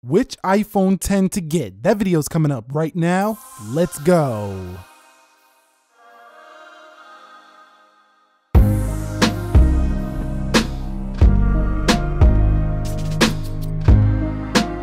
Which iPhone 10 to get? That video's coming up right now. Let's go.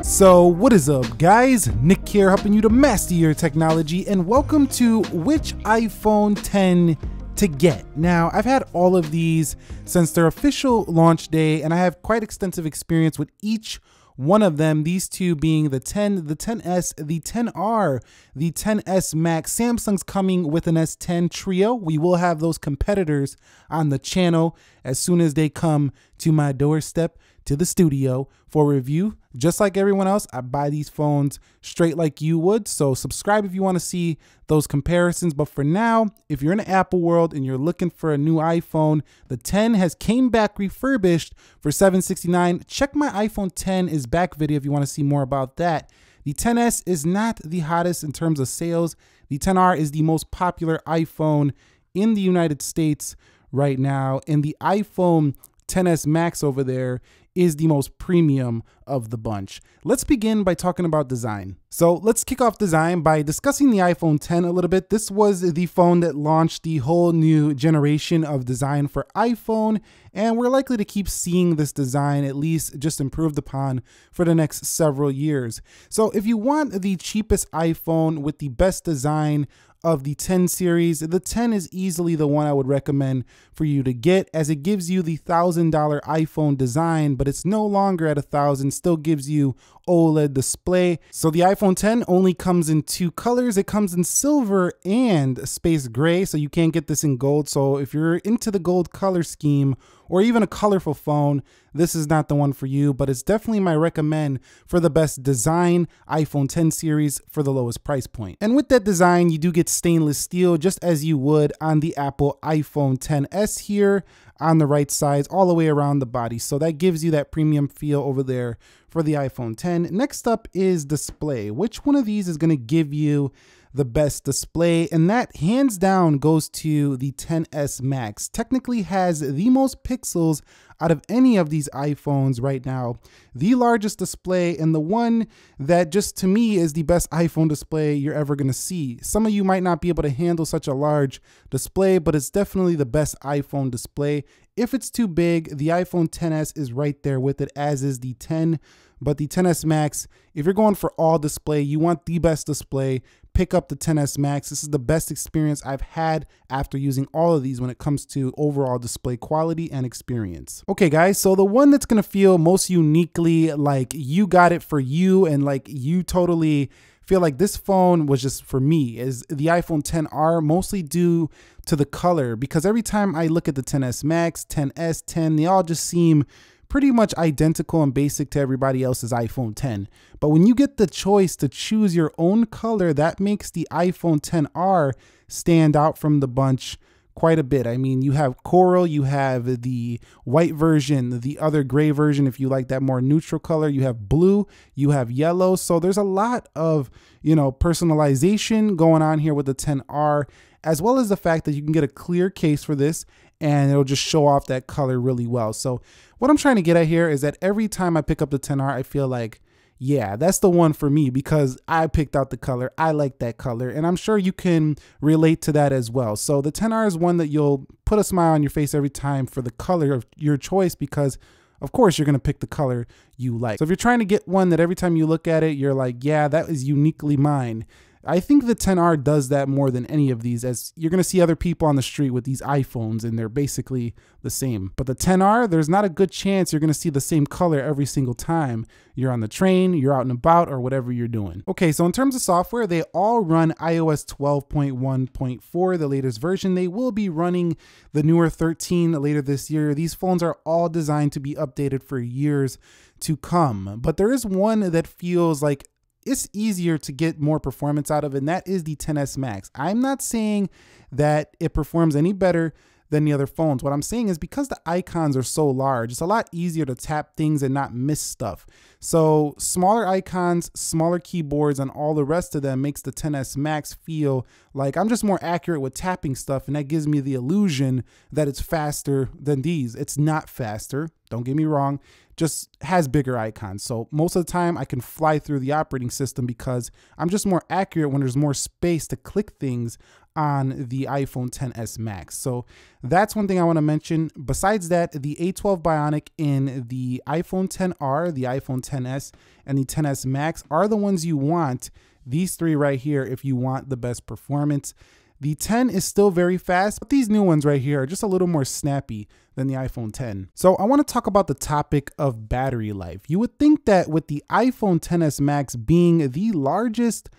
So what is up, guys? Nick here, helping you to master your technology, and welcome to which iPhone 10 to get. Now, I've had all of these since their official launch day, and I have quite extensive experience with each one of them, these two being the 10, the 10S, the 10R, the 10S Max. Samsung's coming with an S10 Trio. We will have those competitors on the channel as soon as they come to my doorstep to the studio for review. Just like everyone else, I buy these phones straight like you would. So subscribe if you want to see those comparisons. But for now, if you're in the Apple world and you're looking for a new iPhone, the 10 has came back refurbished for $769. Check my iPhone 10 is back video if you want to see more about that. The 10S is not the hottest in terms of sales. The 10R is the most popular iPhone in the United States right now. And the iPhone 10S Max over there is the most premium of the bunch. Let's begin by talking about design. So let's kick off design by discussing the iPhone 10 a little bit. This was the phone that launched the whole new generation of design for iPhone, and we're likely to keep seeing this design at least just improved upon for the next several years. So if you want the cheapest iPhone with the best design of the 10 series, the 10 is easily the one I would recommend for you to get, as it gives you the $1,000 iPhone design, but it's no longer at $1,000, still gives you OLED display. So the iPhone 10 only comes in two colors. It comes in silver and space gray, so you can't get this in gold. So if you're into the gold color scheme or even a colorful phone, this is not the one for you, but it's definitely my recommend for the best design iPhone 10 series for the lowest price point. And with that design, you do get stainless steel just as you would on the Apple iPhone 10s here on the right sides all the way around the body. So that gives you that premium feel over there for the iPhone 10. Next up is display. Which one of these is going to give you the best display? And that hands down goes to the 10S Max. Technically has the most pixels out of any of these iPhones right now, the largest display, and the one that just to me is the best iPhone display you're ever going to see. Some of you might not be able to handle such a large display, but it's definitely the best iPhone display. If it's too big, the iPhone 10s is right there with it, as is the 10. But the 10s Max, if you're going for all display, you want the best display, pick up the 10s Max. This is the best experience I've had after using all of these when it comes to overall display quality and experience. Okay guys, so the one that's gonna feel most uniquely like you got it for you and like you totally feel like this phone was just for me is the iPhone 10R, mostly due to the color, because every time I look at the 10s Max, 10s, 10, they all just seem pretty much identical and basic to everybody else's iPhone 10. But when you get the choice to choose your own color, that makes the iPhone 10R stand out from the bunch quite a bit. I mean, you have coral, you have the white version, the other gray version if you like that more neutral color, you have blue, you have yellow. So there's a lot of, you know, personalization going on here with the 10R, as well as the fact that you can get a clear case for this and it'll just show off that color really well. So what I'm trying to get at here is that every time I pick up the 10R, I feel like, yeah, that's the one for me because I picked out the color. I like that color, and I'm sure you can relate to that as well. So the 10R is one that you'll put a smile on your face every time for the color of your choice, because of course you're going to pick the color you like. So if you're trying to get one that every time you look at it, you're like, yeah, that is uniquely mine, I think the 10R does that more than any of these, as you're going to see other people on the street with these iPhones and they're basically the same. But the 10R, there's not a good chance you're going to see the same color every single time you're on the train, you're out and about, or whatever you're doing. Okay, so in terms of software, they all run iOS 12.1.4, the latest version. They will be running the newer 13 later this year. These phones are all designed to be updated for years to come. But there is one that feels like it's easier to get more performance out of, and that is the 10s Max. I'm not saying that it performs any better than the other phones. What I'm saying is because the icons are so large, it's a lot easier to tap things and not miss stuff. So smaller icons, smaller keyboards, and all the rest of them makes the 10s Max feel like I'm just more accurate with tapping stuff, and that gives me the illusion that it's faster than these. It's not faster, don't get me wrong, just has bigger icons. So most of the time I can fly through the operating system because I'm just more accurate when there's more space to click things on the iPhone XS Max. So that's one thing I want to mention. Besides that, the A12 Bionic in the iPhone XR, the iPhone XS, and the XS Max are the ones you want. These three right here if you want the best performance. The 10 is still very fast, but these new ones right here are just a little more snappy than the iPhone 10. So I want to talk about the topic of battery life. You would think that with the iPhone XS Max being the largest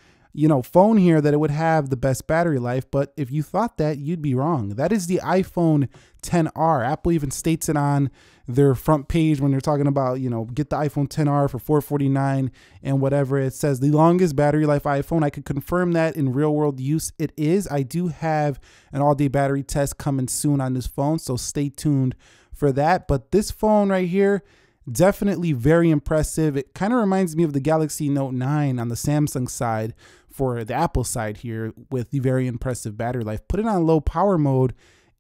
phone here, that it would have the best battery life, but if you thought that, you'd be wrong. That is the iPhone XR. Apple even states it on their front page when they're talking about, get the iPhone XR for $449 and whatever. It says the longest battery life iPhone. I could confirm that in real world use it is. I do have an all-day battery test coming soon on this phone, so stay tuned for that. But this phone right here, definitely very impressive. It kind of reminds me of the Galaxy Note 9 on the Samsung side for the Apple side here, with the very impressive battery life. Put it on low power mode,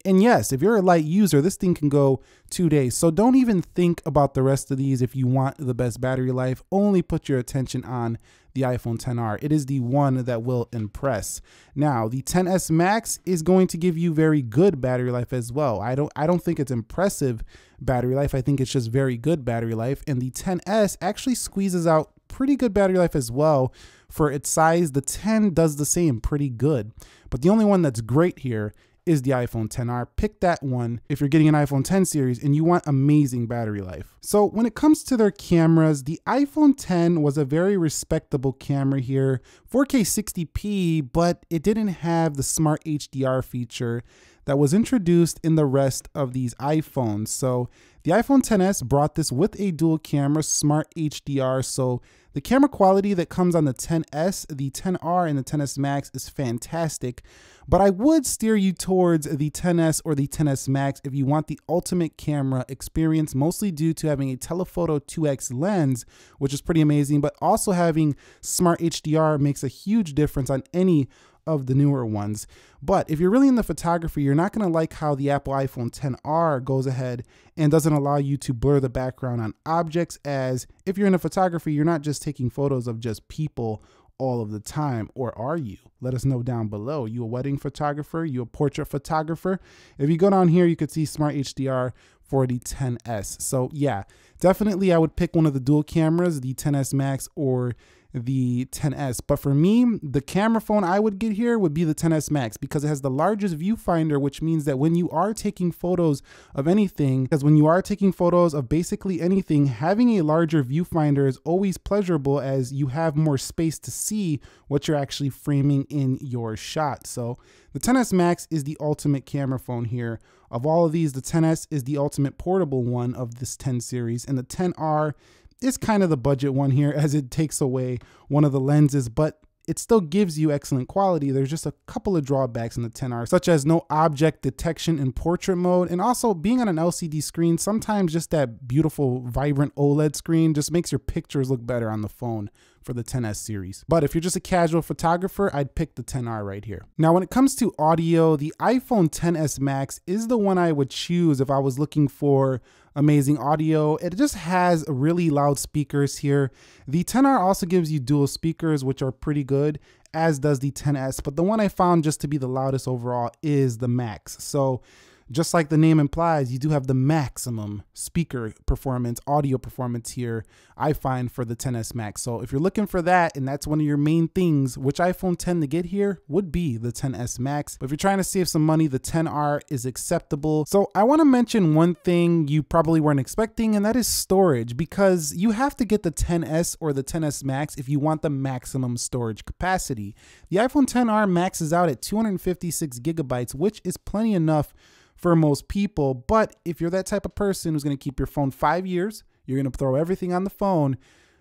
and yes, if you're a light user, this thing can go 2 days. So don't even think about the rest of these if you want the best battery life. Only put your attention on the iPhone XR. It is the one that will impress. Now, the XS Max is going to give you very good battery life as well. I don't think it's impressive battery life. I think it's just very good battery life. And the XS actually squeezes out pretty good battery life as well for its size. The 10 does the same, pretty good. But the only one that's great here is the iPhone XR. Pick that one if you're getting an iPhone 10 series and you want amazing battery life. So when it comes to their cameras, the iPhone 10 was a very respectable camera here, 4K 60p, but it didn't have the smart HDR feature that was introduced in the rest of these iPhones. So the iPhone XS brought this with a dual camera, smart HDR. So the camera quality that comes on the XS, the XR, and the XS Max is fantastic. But I would steer you towards the XS or the XS Max if you want the ultimate camera experience, mostly due to having a telephoto 2x lens, which is pretty amazing, but also having smart HDR makes a huge difference on any of the newer ones. But if you're really into photography, you're not going to like how the Apple iPhone XR goes ahead and doesn't allow you to blur the background on objects, as if you're into photography, you're not just taking photos of just people all of the time. Or are you? Let us know down below. You a wedding photographer? You a portrait photographer? If you go down here, you could see smart HDR for the XS. So yeah, definitely I would pick one of the dual cameras, the XS Max or the XS. But for me, the camera phone I would get here would be the XS Max, because it has the largest viewfinder, which means that when you are taking photos of anything, because when you are taking photos of basically anything, having a larger viewfinder is always pleasurable, as you have more space to see what you're actually framing in your shot. So the XS Max is the ultimate camera phone here. Of all of these, the XS is the ultimate portable one of this 10 series, and the XR is kind of the budget one here, as it takes away one of the lenses, but it still gives you excellent quality. There's just a couple of drawbacks in the XR, such as no object detection in portrait mode, and also being on an LCD screen, sometimes just that beautiful, vibrant OLED screen just makes your pictures look better on the phone for the XS series. But if you're just a casual photographer, I'd pick the XR right here. Now, when it comes to audio, the iPhone XS Max is the one I would choose if I was looking for amazing audio. It just has really loud speakers here. The XR also gives you dual speakers, which are pretty good, as does the XS, but the one I found just to be the loudest overall is the Max. So just like the name implies, you do have the maximum speaker performance, audio performance here, I find, for the XS Max. So if you're looking for that, and that's one of your main things, which iPhone 10 to get here would be the XS Max. But if you're trying to save some money, the XR is acceptable. So I want to mention one thing you probably weren't expecting, and that is storage, because you have to get the XS or the XS Max if you want the maximum storage capacity. The iPhone XR maxes out at 256 gigabytes, which is plenty enough for most people. But if you're that type of person who's going to keep your phone 5 years, you're going to throw everything on the phone,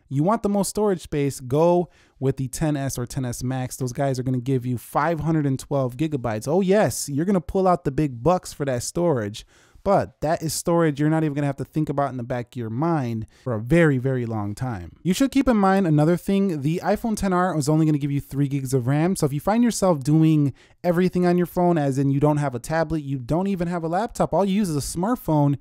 you want the most storage space, go with the XS or XS Max. Those guys are going to give you 512 gigabytes. Oh yes, you're going to pull out the big bucks for that storage. But that is storage you're not even going to have to think about in the back of your mind for a very, very long time. You should keep in mind another thing. The iPhone XR is only going to give you 3 gigs of RAM. So if you find yourself doing everything on your phone, as in you don't have a tablet, you don't even have a laptop, all you use is a smartphone,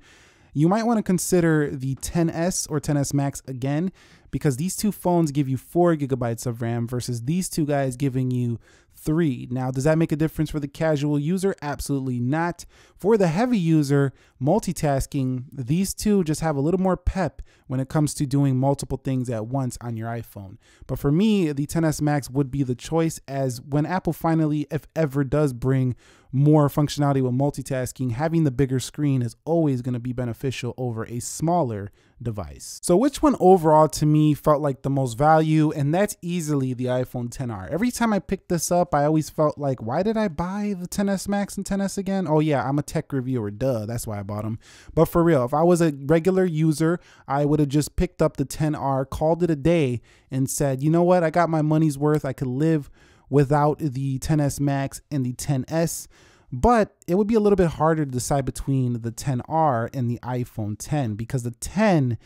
you might want to consider the XS or XS Max again, because these two phones give you 4 gigabytes of RAM versus these two guys giving you 3. Now, does that make a difference for the casual user? Absolutely not. For the heavy user, multitasking, these two just have a little more pep when it comes to doing multiple things at once on your iPhone. But for me, the XS Max would be the choice, as when Apple finally, if ever, does bring more functionality with multitasking, having the bigger screen is always going to be beneficial over a smaller device. So which one overall to me felt like the most value? And that's easily the iPhone XR. Every time I picked this up, I always felt like, why did I buy the XS Max and XS again? Oh yeah, I'm a tech reviewer, duh, that's why I bought them. But for real, if I was a regular user, I would have just picked up the XR, called it a day, and said, you know what, I got my money's worth. I could live without the XS Max and the XS. But it would be a little bit harder to decide between the XR and the iPhone X, because the X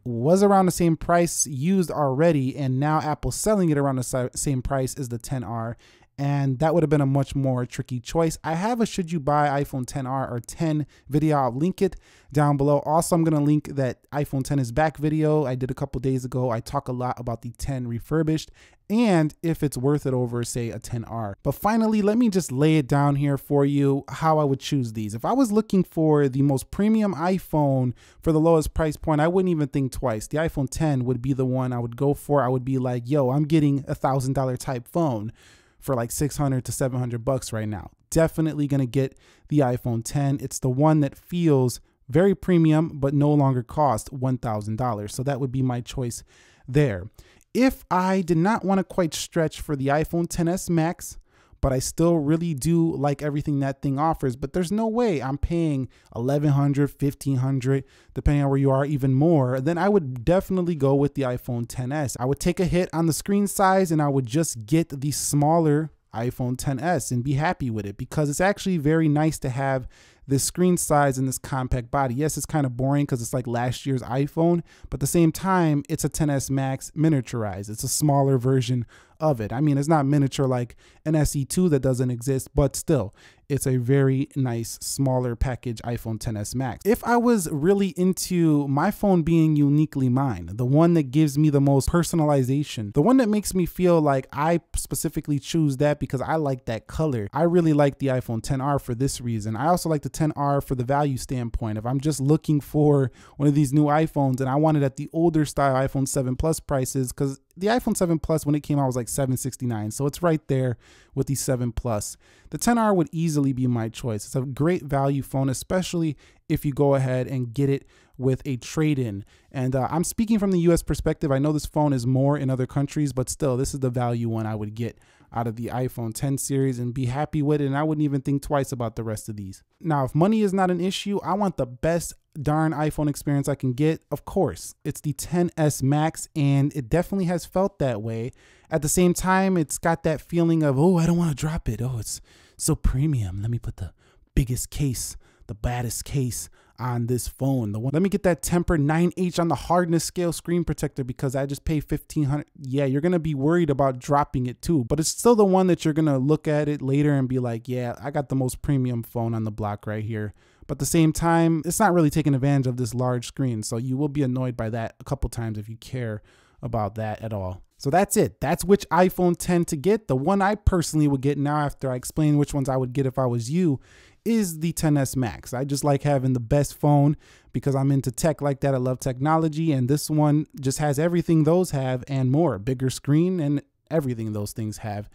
was around the same price used already, and now Apple's selling it around the same price as the XR, and that would have been a much more tricky choice. I have a should you buy iPhone XR or X video. I'll link it down below. Also, I'm going to link that iPhone X is back video I did a couple days ago. I talk a lot about the X refurbished and if it's worth it over, say, a XR. But finally, let me just lay it down here for you how I would choose these. If I was looking for the most premium iPhone for the lowest price point, I wouldn't even think twice. The iPhone X would be the one I would go for. I would be like, yo, I'm getting a $1,000 type phone for like 600 to 700 bucks right now. Definitely going to get the iPhone X. It's the one that feels very premium, but no longer cost $1,000. So that would be my choice there. If I did not want to quite stretch for the iPhone XS Max, but I still really do like everything that thing offers, but there's no way I'm paying $1,100, $1,500, depending on where you are, even more, then I would definitely go with the iPhone XS. I would take a hit on the screen size and I would just get the smaller iPhone XS and be happy with it, because it's actually very nice to have this screen size and this compact body. Yes, it's kind of boring because it's like last year's iPhone, but at the same time, it's a XS Max miniaturized. It's a smaller version of it. I mean, it's not miniature like an SE2 that doesn't exist, but still, it's a very nice, smaller package iPhone XS Max. If I was really into my phone being uniquely mine, the one that gives me the most personalization, the one that makes me feel like I specifically choose that because I like that color, I really like the iPhone XR for this reason. I also like the XR for the value standpoint. If I'm just looking for one of these new iPhones and I want it at the older style iPhone 7 Plus prices, because the iPhone 7 Plus, when it came out, was like $769. So it's right there with the 7 Plus. The XR would easily be my choice. It's a great value phone, especially if you go ahead and get it with a trade-in. And I'm speaking from the US perspective. I know this phone is more in other countries, but still, this is the value one I would get out of the iPhone X series and be happy with it. And I wouldn't even think twice about the rest of these. Now, if money is not an issue, I want the best darn iPhone experience I can get. Of course, it's the XS Max, and it definitely has felt that way. At the same time, it's got that feeling of, oh, I don't want to drop it. Oh, it's so premium. Let me put the biggest case, the baddest case on this phone. Let me get that Tempered 9H on the hardness scale screen protector because I just paid $1,500. Yeah, you're gonna be worried about dropping it too, but it's still the one that you're gonna look at it later and be like, yeah, I got the most premium phone on the block right here. But at the same time, it's not really taking advantage of this large screen, so you will be annoyed by that a couple times if you care about that at all. So that's it. That's which iPhone X to get. The one I personally would get now, after I explain which ones I would get if I was you, is the XS Max. I just like having the best phone because I'm into tech like that. I love technology, and this one just has everything those have and more. Bigger screen and everything those things have,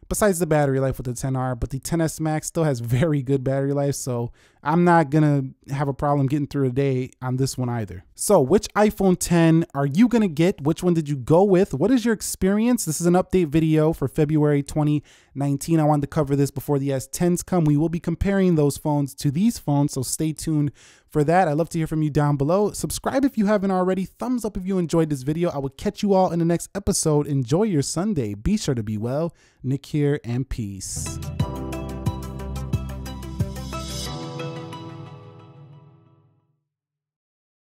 besides the battery life with the XR. But the XS Max still has very good battery life, so I'm not gonna have a problem getting through a day on this one either. So which iPhone X are you gonna get? Which one did you go with? What is your experience? This is an update video for February 2019. I wanted to cover this before the S10s come. We will be comparing those phones to these phones, so stay tuned for that. I'd love to hear from you down below. Subscribe if you haven't already. Thumbs up if you enjoyed this video. I will catch you all in the next episode. Enjoy your Sunday. Be sure to be well. Nick here, and peace.